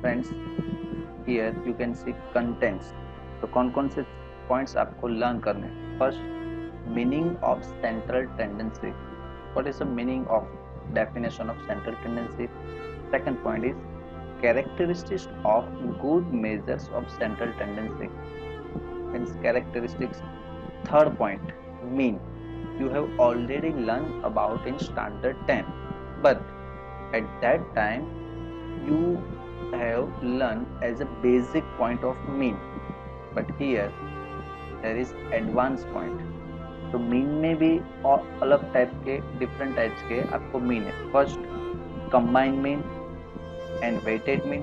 Friends here you can see contents. तो कौन कौन से पॉइंट्स आपको लर्न करने हैं। First, meaning of central tendency. What is the meaning of definition of central tendency. Second point is characteristics of good measures of central tendency, means characteristics. Third point, mean. You have already learned about in standard 10, but at that time you have learned as a basic point of mean, but here there is advanced point. तो mean में भी और अलग type के different types के आपको mean है। First, combined mean and weighted mean,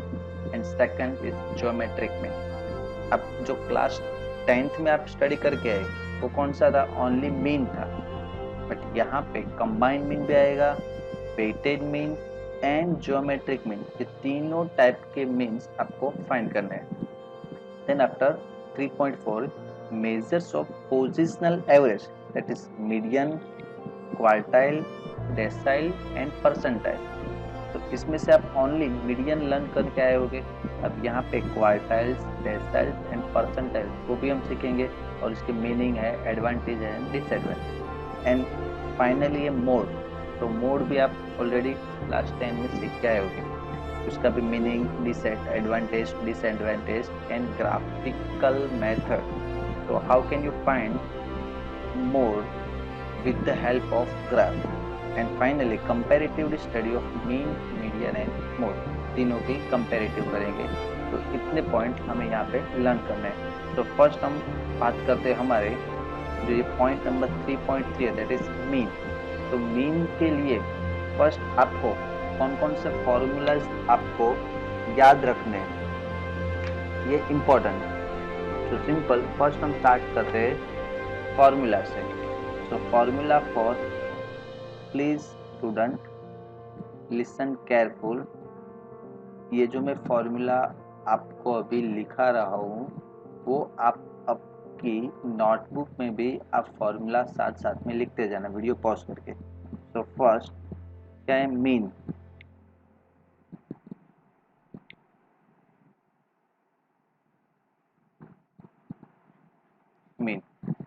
and second is geometric mean. अब जो क्लास 10th में आप स्टडी करके आए वो कौन सा था, ओनली मीन था, बट यहाँ पे कंबाइंड मीन भी आएगा, weighted mean and geometric mean, ये तीनों टाइप के मीन्स आपको फाइंड करने हैं। Then after 3.4 measures of positional average, that is median, quartile, decile and percentile. तो इसमें से आप ओनली मीडियन लर्न करके आए होगे। अब यहाँ पे क्वार्टाइल्स, डेसाइल्स एंड परसेंटाइल्स वो भी हम सीखेंगे और इसकी मीनिंग है, एडवांटेज है, डिसएडवांटेज। एंड फाइनली ये मोड, तो मोड भी आप ऑलरेडी क्लास 10 में सीख के आए होगे, उसका भी meaning, advantage, disadvantage and graphical method. तो how can you find mode with the help of graph, and finally comparative study of mean, median and mode, तीनों की comparative करेंगे। तो इतने पॉइंट हमें यहाँ पे लर्न करने हैं। तो फर्स्ट हम बात करते हैं हमारे जो ये पॉइंट नंबर 3.3 है, दैट इज मीन। तो मीन के लिए फर्स्ट आपको कौन कौन से फॉर्मूलाज आपको याद रखने हैं, ये इम्पोर्टेंट है। तो सिंपल, फर्स्ट हम स्टार्ट करते हैं फॉर्मूला से। So formula for, please student listen careful, ये जो मैं फॉर्मूला आपको अभी लिखा रहा हूँ वो आप आपकी नोटबुक में भी आप फॉर्मूला साथ साथ में लिखते जाना वीडियो पॉज करके। So फर्स्ट क्या है, मीन। मीन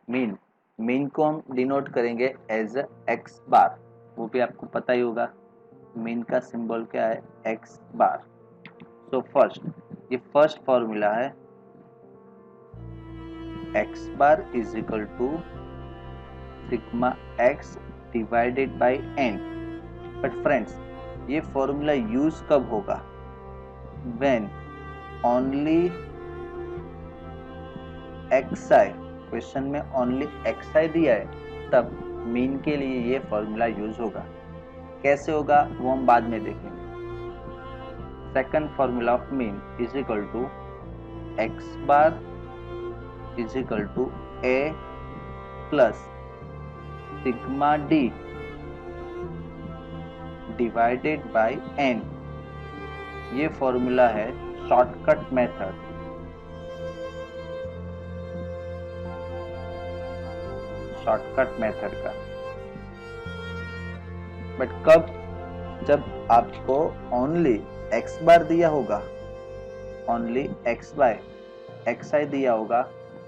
मीन मीन को हम डिनोट करेंगे एज एक्स बार, वो भी आपको पता ही होगा। मीन का सिंबल क्या है, एक्स बार। सो फर्स्ट, ये फर्स्ट फॉर्मूला है, x bar is equal to sigma x divided by n. But friends, ये फॉर्मूला यूज कब होगा, when only x i, question में ओनली एक्स आई दिया है तब मीन के लिए ये फॉर्मूला यूज होगा। कैसे होगा वो हम बाद में देखेंगे। Second formula of mean is equal to x bar is equal to a plus sigma d divided by n. ये फॉर्मूला है शॉर्टकट मेथड। शॉर्टकट मेथड का, बट कब, जब आपको ओनली एक्स बार दिया होगा, only x by x i दिया होगा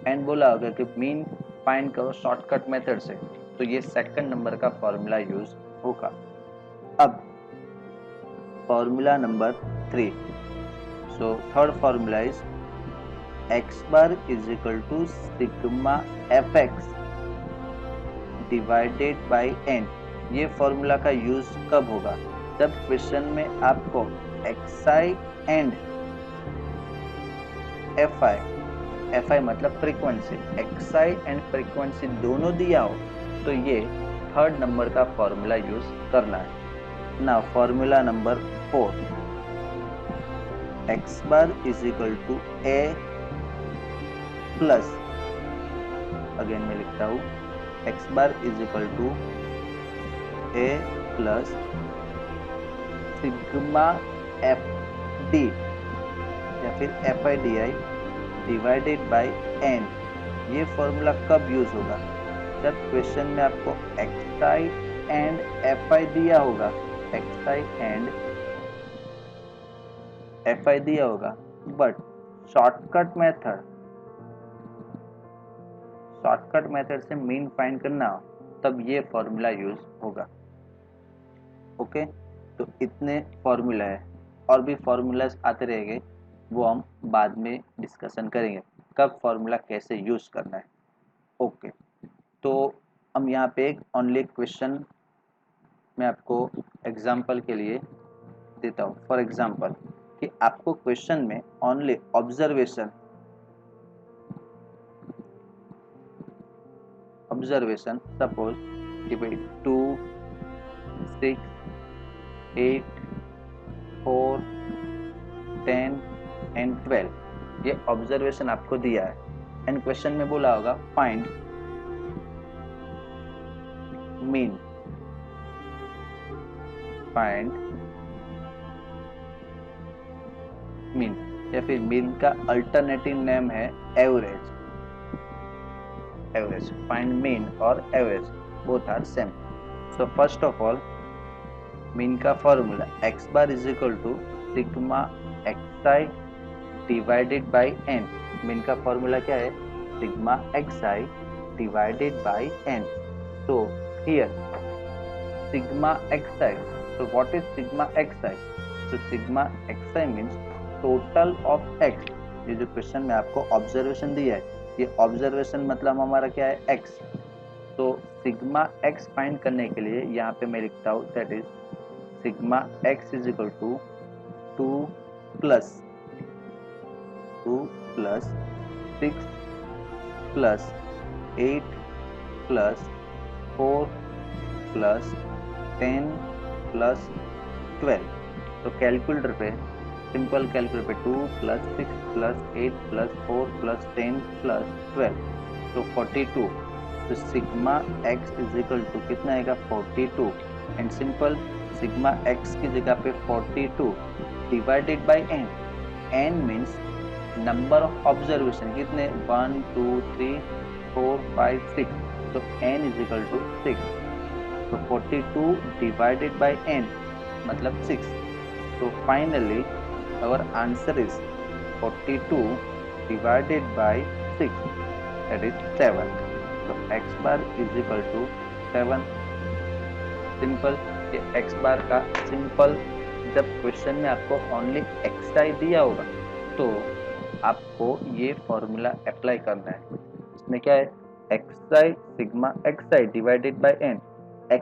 एंड बोला होगा कि मीन फाइंड करो शॉर्टकट मेथड से, तो ये सेकंड नंबर का फॉर्मूला यूज होगा। अब formula number 3, so third formula is x bar is equal to sigma f x divided by n. ये फॉर्मूला का यूज कब होगा, जब क्वेश्चन में आपको x i and f i मतलब frequency, x i and frequency दोनों दिया हो तो ये थर्ड नंबर का फॉर्मूला यूज करना है। ना formula number 4, x bar is equal to a plus, again मैं लिखता हूँ, x bar is equal to a plus sigma F d या फिर f i d i divided by n. ये फॉर्मूला कब यूज होगा, जब क्वेश्चन में आपको x i and f i दिया होगा, एक्स आई एंड fi दिया होगा, बट शॉर्टकट मेथड से मीन फाइंड करना हो तब ये फॉर्मूला यूज होगा। ओके, तो इतने फॉर्मूला है, और भी फॉर्मूलाज आते रहेंगे, वो हम बाद में डिस्कशन करेंगे कब फॉर्मूला कैसे यूज करना है। ओके, तो हम यहाँ पे एक ओनली क्वेश्चन मैं आपको एग्जाम्पल के लिए देता हूँ। फॉर एग्जाम्पल कि आपको क्वेश्चन में ओनली ऑब्जर्वेशन सपोज कि भाई 2, 6, 8, 4, 10 एंड 12 ये ऑब्जर्वेशन आपको दिया है, एंड क्वेश्चन में बोला होगा फाइंड मीन, या फिर मीन का अल्टरनेटिव नेम है एवरेज। फाइंड मीन और average both are same. So first of all mean का formula x bar is equal to sigma xi divided by n। Mean का फॉर्मूला क्या है? Sigma xi divided by n। तो here sigma xi, so what is sigma xi? So sigma xi means total of x। ये जो question में आपको observation दिया है, ये ऑब्जर्वेशन मतलब हमारा क्या है? x। तो सिग्मा x फाइंड करने के लिए यहाँ पे मैं लिखता हूँ that is sigma x is equal to 2 plus 6 plus 8 plus 4 plus 10 plus 12। तो कैलकुलेटर पे, सिंपल कैलकुलेटर पे 2 plus 6 plus 8 plus 4 plus 10 plus 12, तो 42। तो sigma x is equal to कितना आएगा? 42। एंड सिंपल सिग्मा x की जगह पे 42 divided by n। n means number of observation कितने? 1 2 3 4 5 6। तो n इज इक्वल टू 6। तो 42 डिवाइडेड बाई n मतलब 6। तो finally our answer is 42 divided by 6, that is 7. So x bar is equal to 7। Simple, ये x bar का simple, जब question में आपको ओनली xi दिया होगा तो आपको ये फॉर्मूला अप्लाई करना है। इसमें क्या है? xi sigma xi divided by n।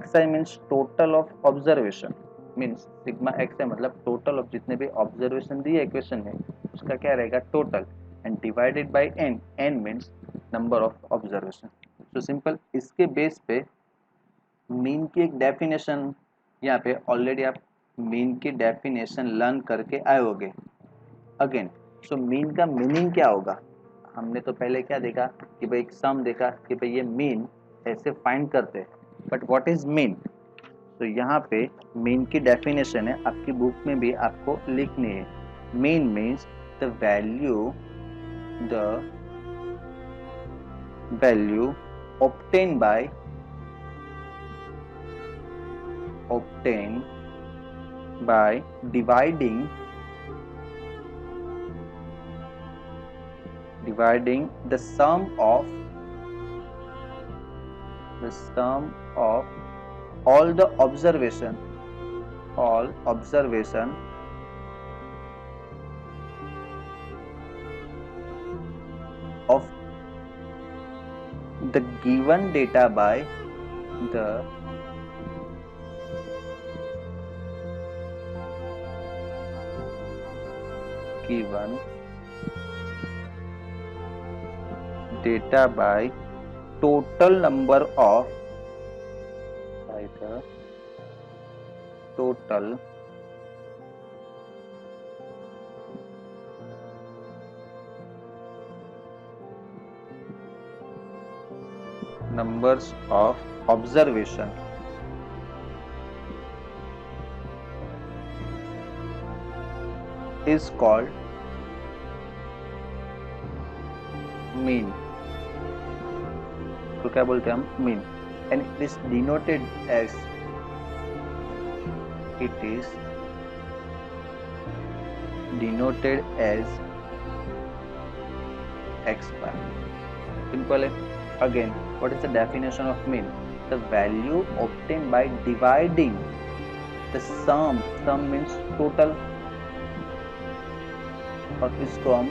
xi means total of observation, means sigma xi मतलब टोटल ऑफ जितने भी ऑब्जर्वेशन दिए है क्वेश्चन में उसका क्या रहेगा? Total, and divided by n। n means number of observation. तो सिंपल इसके बेस पे मीन की एक डेफिनेशन, यहाँ पे ऑलरेडी आप मीन की डेफिनेशन लर्न करके आए होगे अगेन। सो मीन का मीनिंग क्या होगा? हमने तो पहले क्या देखा कि भाई एक सम देखा कि भाई ये मीन ऐसे फाइंड करते हैं, बट व्हाट इज मीन? तो यहाँ पे मीन की डेफिनेशन है, आपकी बुक में भी आपको लिखनी है। Mean means the value obtained by dividing the sum of all observation of the given data by the given data by total number of total numbers of observation is called mean। तो क्या बोलते हैं हम? mean, and it is denoted as denoted as x bar. Simple है. Again, what is the definition of mean? The value obtained by dividing the sum means total, और इसको हम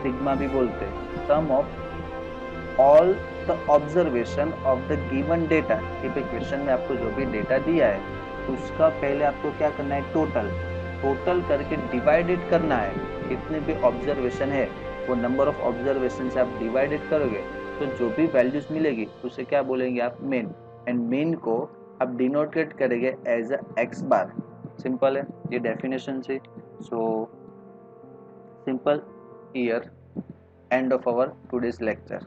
sigma भी बोलते हैं. Sum of all the observation of the given data. कि भाई question में आपको जो भी डेटा दिया है उसका पहले आपको क्या करना है, टोटल करके डिवाइडेड करना है. कितने भी ऑब्जर्वेशन है वो नंबर ऑफ ऑब्जर्वेशन से आप डिवाइडेड करोगे तो जो भी वैल्यूज मिलेगी उसे क्या बोलेंगे आप, मेन. एंड मेन को आप डिनोटेड करेंगे as a x bar. Simple है ये डेफिनेशन से. सो simple. Here end of our today's lecture.